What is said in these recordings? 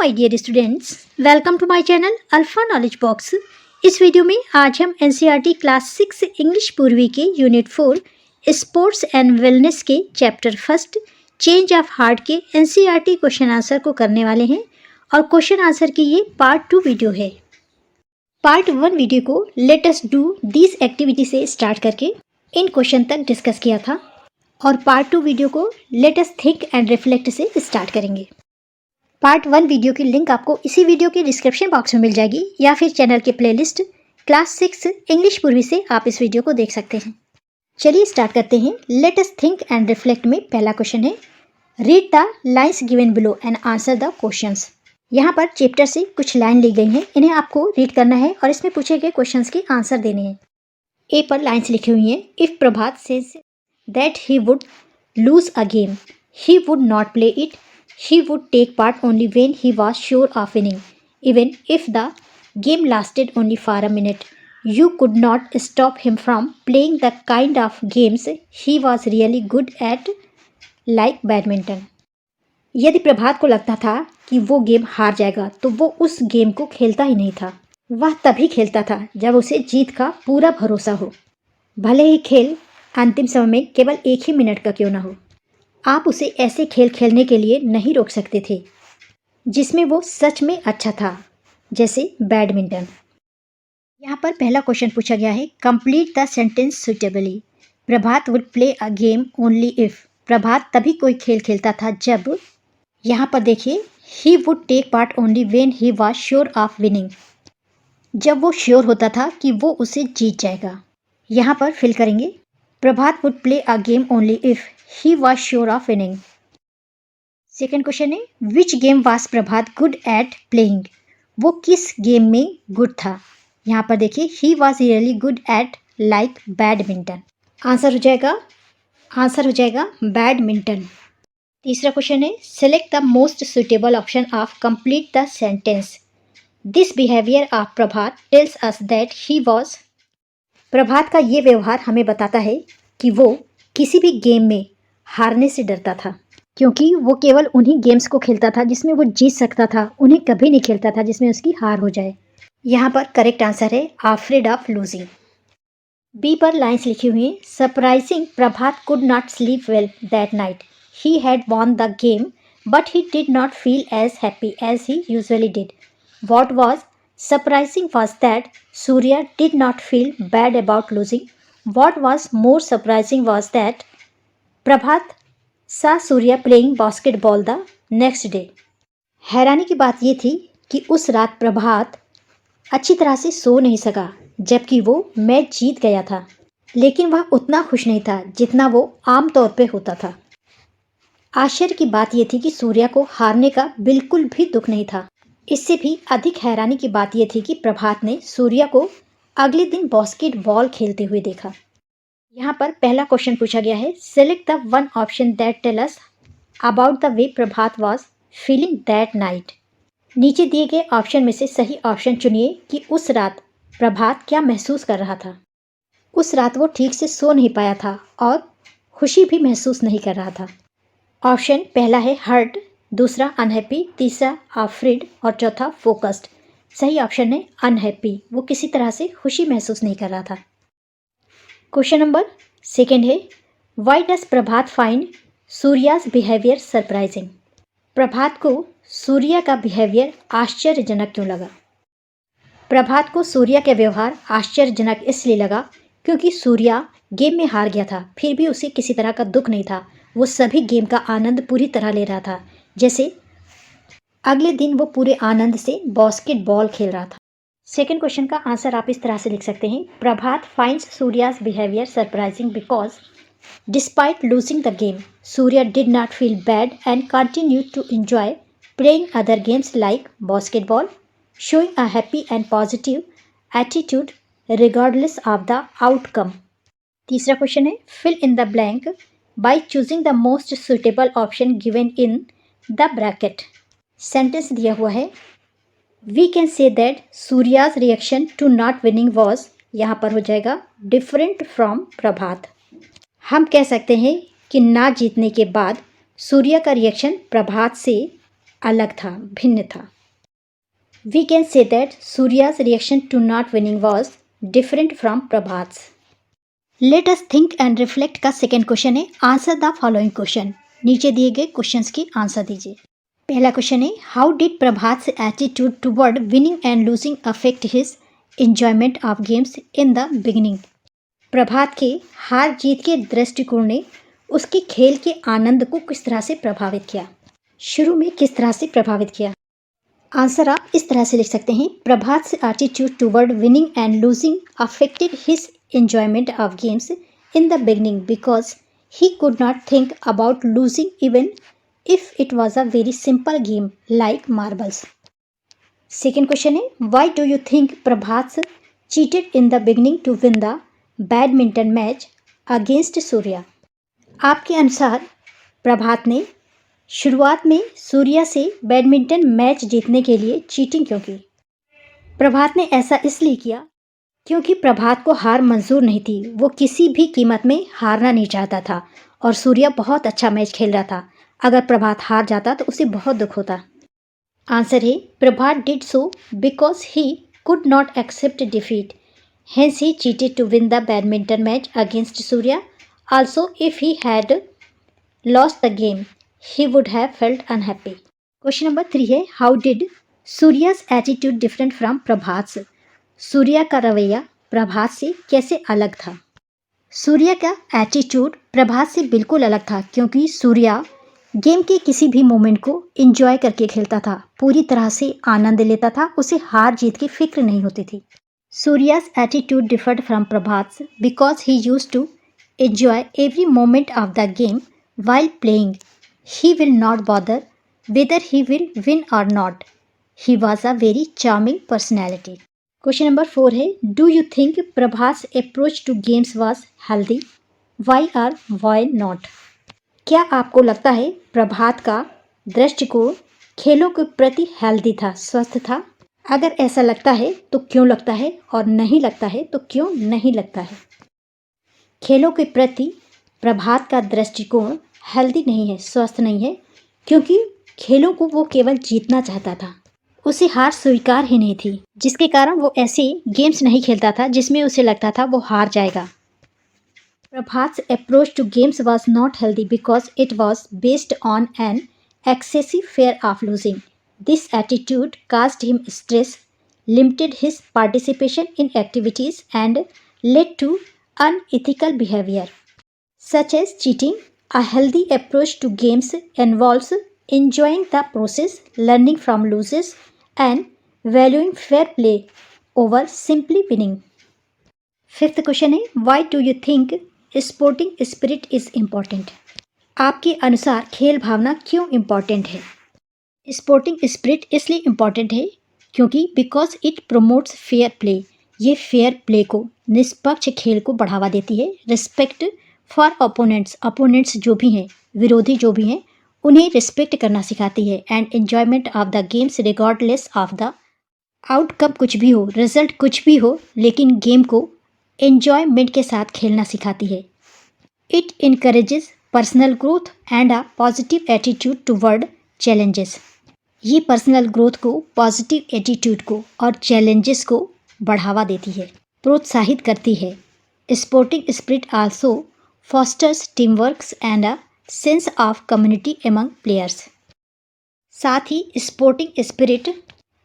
My dear students, welcome to my channel alpha knowledge box. इस video में आज हम एनसीईआरटी क्लास 6 इंग्लिश पूर्वी के यूनिट 4 स्पोर्ट्स एंड वेलनेस के chapter first change of heart के NCERT question answer को करने वाले हैं और क्वेश्चन आंसर की ये पार्ट 2 वीडियो है। पार्ट 1 वीडियो को let us do this activity से स्टार्ट करके इन क्वेश्चन तक डिस्कस किया था और पार्ट 2 वीडियो को let us think and reflect से स्टार्ट करेंगे। पार्ट 1 वीडियो की लिंक आपको इसी वीडियो के डिस्क्रिप्शन बॉक्स में मिल जाएगी या फिर चैनल के प्लेलिस्ट क्लास 6 इंग्लिश पूर्वी से आप इस वीडियो को देख सकते हैं। चलिए स्टार्ट करते हैं। Late us think and reflect में पहला क्वेश्चन है, read the lines given below and answer the questions. यहाँ पर चैप्टर से कुछ लाइन ली गई हैं, इन्हें आपको रीड करना है और इसमें पूछे गए क्वेश्चंस के आंसर देने हैं। ए पर लाइन्स लिखी हुई हैं, if Prabhat says that he would lose a game, he would not play it, he would take part only when he was sure of winning. Even if the game lasted only for a minute, you could not stop him from playing the kind of games he was really good at, like badminton. यदि प्रभात को लगता था कि वो game हार जाएगा तो वो उस गेम को खेलता ही नहीं था। वह तभी खेलता था जब उसे जीत का पूरा भरोसा हो, भले ही खेल अंतिम समय में केवल एक ही मिनट का क्यों ना हो। आप उसे ऐसे खेल खेलने के लिए नहीं रोक सकते थे जिसमें वो सच में अच्छा था, जैसे बैडमिंटन। यहाँ पर पहला क्वेश्चन पूछा गया है, complete the sentence suitably. Prabhat would play a game only if. Prabhat तभी कोई खेल खेलता था जब, यहाँ पर देखिए, he would take part only when he was sure of winning, जब वो श्योर होता था कि वो उसे जीत जाएगा। यहाँ पर फिल करेंगे, Prabhat would play a game only if he was sure of winning. Second question है, which game was Prabhat good at playing. वो किस गेम में गुड था। यहाँ पर देखिए, he was really good at like badminton. Answer हो जाएगा बैडमिंटन। तीसरा क्वेश्चन है, select the most suitable option of complete the sentence. This behaviour of Prabhat tells us that he was. Prabhat का ये व्यवहार हमें बताता है कि वो किसी भी गेम में हारने से डरता था, क्योंकि वो केवल उन्हीं गेम्स को खेलता था जिसमें वो जीत सकता था, उन्हें कभी नहीं खेलता था जिसमें उसकी हार हो जाए। यहाँ पर करेक्ट आंसर है आफ्रेड ऑफ लूजिंग। बी पर लाइन्स लिखी हुई हैं, surprising Prabhat could not sleep well that night, he had won the game but he did not feel as happy as he usually did. What was surprising was that Surya did not feel bad about losing. What was more surprising was that Prabhat saw Surya playing basketball the next day. हैरानी की बात यह थी कि उस रात प्रभात अच्छी तरह से सो नहीं सका, जबकि वो मैच जीत गया था, लेकिन वह उतना खुश नहीं था जितना वो आम तौर पे होता था। आश्चर्य की बात यह थी कि सूर्या को हारने का बिल्कुल भी दुख नहीं था। इससे भी अधिक हैरानी की बात यह थी कि प्रभात ने सूर्या को अगले दिन बास्केटबॉल खेलते हुए देखा। यहाँ पर पहला क्वेश्चन पूछा गया है, select the one option that tell us about the way Prabhat was feeling that night. नीचे दिए गए ऑप्शन में से सही ऑप्शन चुनिए कि उस रात प्रभात क्या महसूस कर रहा था। उस रात वो ठीक से सो नहीं पाया था और खुशी भी महसूस नहीं कर रहा था। ऑप्शन पहला है हर्ट, दूसरा अनहैप्पी, तीसरा अफ्रेड और चौथा फोकस्ड। सही ऑप्शन है अनहैप्पी, वो किसी तरह से खुशी महसूस नहीं कर रहा था। क्वेश्चन नंबर सेकेंड है, why does Prabhat find Surya's behaviour surprising. Prabhat को सूर्या का बिहेवियर आश्चर्यजनक क्यों लगा। प्रभात को सूर्या का व्यवहार आश्चर्यजनक इसलिए लगा क्योंकि सूर्या गेम में हार गया था, फिर भी उसे किसी तरह का दुख नहीं था। वो सभी गेम का आनंद पूरी तरह ले रहा था, जैसे अगले दिन वो पूरे आनंद से बास्केटबॉल खेल रहा था। सेकेंड क्वेश्चन का आंसर आप इस तरह से लिख सकते हैं, Prabhat finds Surya's behaviour surprising because despite losing the game Surya did not feel bad and continue to enjoy playing other games like basketball, showing a happy and positive attitude regardless of the outcome. तीसरा question है, fill in the blank by choosing the most suitable option given in the bracket. Sentence दिया हुआ है, we can say that Surya's reaction to not winning was, यहाँ पर हो जाएगा different from प्रभात। हम कह सकते हैं कि ना जीतने के बाद सूर्या का रिएक्शन प्रभात से अलग था, भिन्न था। We can say that Surya's reaction to not winning was different from Prabhat. Let us think and reflect का सेकेंड क्वेश्चन है आंसर द फॉलोइंग क्वेश्चन। नीचे दिए गए क्वेश्चंस की आंसर दीजिए। पहला क्वेश्चन है how did Prabhat attitude toward winning and losing affect his enjoyment of games in the beginning. Prabhat के हार जीत के दृष्टिकोण ने उसके खेल के आनंद को किस तरह से प्रभावित किया, शुरू में किस तरह से प्रभावित किया। आंसर आप इस तरह से लिख सकते हैं प्रभात से attitude toward winning and losing affected his enjoyment of games in the beginning because he could not think about losing even if it was a very simple game like marbles. Second question है why do you think Prabhat cheated in the beginning to win the badminton match against Surya. आपके अनुसार प्रभात ने शुरुआत में सूर्या से badminton match जीतने के लिए चीटिंग क्यों की। प्रभात ने ऐसा इसलिए किया क्योंकि प्रभात को हार मंजूर नहीं थी। वो किसी भी कीमत में हारना नहीं चाहता था और सूर्या बहुत अच्छा मैच खेल रहा था। अगर प्रभात हार जाता तो उसे बहुत दुख होता। आंसर है Prabhat did so because he could not accept defeat hence he cheated to win the badminton match against Surya. Also, if he had lost the game, he would have felt unhappy. Question number 3 है how did Surya's attitude different from प्रभात। सूर्या का रवैया प्रभात से कैसे अलग था। सूर्या का attitude प्रभात से बिल्कुल अलग था क्योंकि सूर्या गेम के किसी भी मोमेंट को एंजॉय करके खेलता था, पूरी तरह से आनंद लेता था, उसे हार जीत की फिक्र नहीं होती थी। Surya's attitude differed from Prabhat's because he used to enjoy every moment of the game while playing. He will not bother whether he will win or not. He was a very charming personality. Question number 4 है Do you think Prabhat's approach to games was healthy? Why or why not? क्या आपको लगता है प्रभात का दृष्टिकोण खेलों के प्रति हेल्दी था, स्वस्थ था? अगर ऐसा लगता है तो क्यों लगता है और नहीं लगता है तो क्यों नहीं लगता है। खेलों के प्रति प्रभात का दृष्टिकोण हेल्दी नहीं है, स्वस्थ नहीं है, क्योंकि खेलों को वो केवल जीतना चाहता था, उसे हार स्वीकार ही नहीं थी, जिसके कारण वो ऐसे गेम्स नहीं खेलता था जिसमें उसे लगता था वो हार जाएगा। Prabhat approach to games was not healthy because it was based on an excessive fear of losing. This attitude caused him stress, limited his participation in activities, and led to unethical behavior, such as cheating. A healthy approach to games involves enjoying the process, learning from losses, and valuing fair play over simply winning. Fifth question है Why do you think sporting spirit is important? आपके अनुसार खेल भावना क्यों important है। Sporting spirit इसलिए important है क्योंकि because it promotes fair play. ये फेयर प्ले को, निष्पक्ष खेल को बढ़ावा देती है। रिस्पेक्ट फॉर अपोनेंट्स जो भी हैं, विरोधी जो भी हैं, उन्हें रिस्पेक्ट करना सिखाती है। And enjoyment of the games regardless of the outcome, कुछ भी हो, रिजल्ट कुछ भी हो, लेकिन गेम को एन्जॉयमेंट के साथ खेलना सिखाती है। It encourages personal growth and a positive attitude toward challenges. ये पर्सनल ग्रोथ को, पॉजिटिव एटीट्यूड को और चैलेंजेस को बढ़ावा देती है, प्रोत्साहित करती है। Sporting spirit also fosters team works and a sense of community among players. साथ ही स्पोर्टिंग स्पिरिट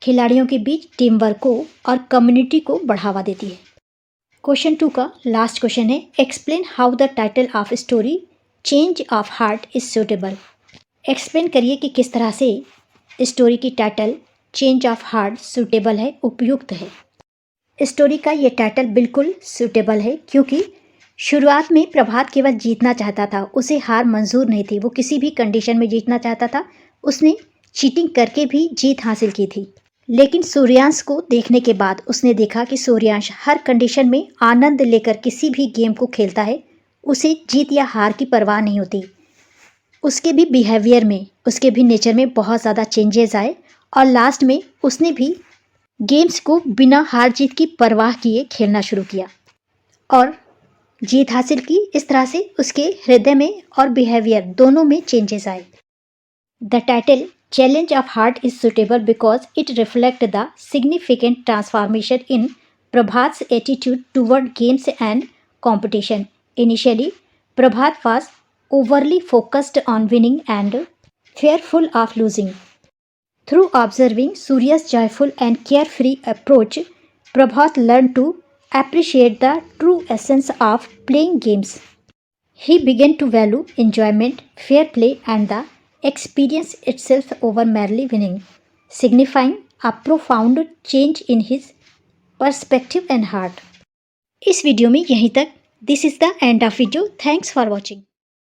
खिलाड़ियों के बीच टीम वर्क को और कम्युनिटी को बढ़ावा देती है। क्वेश्चन 2 का लास्ट क्वेश्चन है explain how the title of story change of heart is suitable. Explain करिए कि किस तरह से स्टोरी की title change of heart suitable है, उपयुक्त है। स्टोरी का ये टाइटल बिल्कुल सूटेबल है क्योंकि शुरुआत में प्रभात केवल जीतना चाहता था, उसे हार मंजूर नहीं थी, वो किसी भी कंडीशन में जीतना चाहता था। उसने चीटिंग करके भी जीत हासिल की थी, लेकिन सूर्यांश को देखने के बाद उसने देखा कि सूर्यांश हर कंडीशन में आनंद लेकर किसी भी गेम को खेलता है, उसे जीत या हार की परवाह नहीं होती। उसके भी बिहेवियर में, उसके भी नेचर में बहुत ज़्यादा चेंजेस आए और लास्ट में उसने भी गेम्स को बिना हार जीत की परवाह किए खेलना शुरू किया और जीत हासिल की। इस तरह से उसके हृदय में और बिहेवियर दोनों में चेंजेस आए। The title Challenge of Heart is suitable because it reflects the significant transformation in Prabhat's attitude toward games and competition. Initially, Prabhat was overly focused on winning and fearful of losing. Through observing Surya's joyful and carefree approach, Prabhat learned to appreciate the true essence of playing games. He began to value enjoyment, fair play, and the experience itself over merely winning, signifying a profound change in his perspective and heart. इस video में यहीं तक. This is the end of video. Thanks for watching.